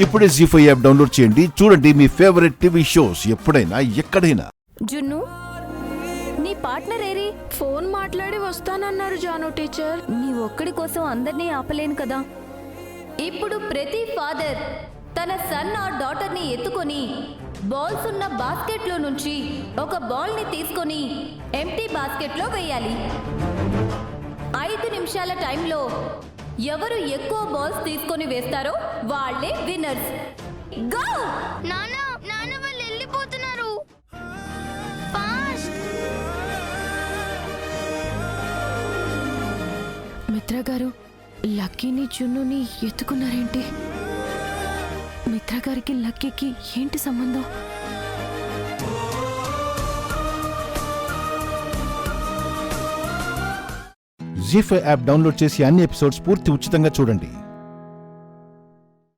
ఇప్పుడే జీ5 app download చేయండి. చూడండి మీ ఫేవరెట్ టీవీ షోస్ ఎప్పుడైనా ఎక్కడైనా. జున్ను, నీ పార్ట్నర్ ఏరి? ఫోన్ మాట్లాడి వస్తానన్నారు జాను టీచర్. నీ ఒక్కడి కోసం అందరినీ ఆపలేను కదా. ఇప్పుడు ప్రతి ఫాదర్ తన సన్ ఆర్ డాటర్ ని ఎత్తుకొని బాల్స్ ఉన్న బాస్కెట్ లో నుంచి ఒక బాల్ ని తీసుకొని ఎంప్టీ బాస్కెట్ లో వేయాలి. 5 నిమిషాల టైంలో ఎవరు ఎక్కువ బాల్స్ తీసుకొని వేస్తారో వాళ్ళే విన్నర్స్. గో! నానా నాన్న వాళ్ళు వెళ్ళిపోతున్నారు. ఫాస్ట్! మిత్ర గారు, లక్కీని జున్నుని ఎత్తుకున్నారేంటి? మిత్ర గారికి లక్కీకి ఏంటి సంబంధం? జీ5 యాప్ డౌన్లోడ్ చేసి అన్ని ఎపిసోడ్స్ పూర్తి ఉచితంగా చూడండి.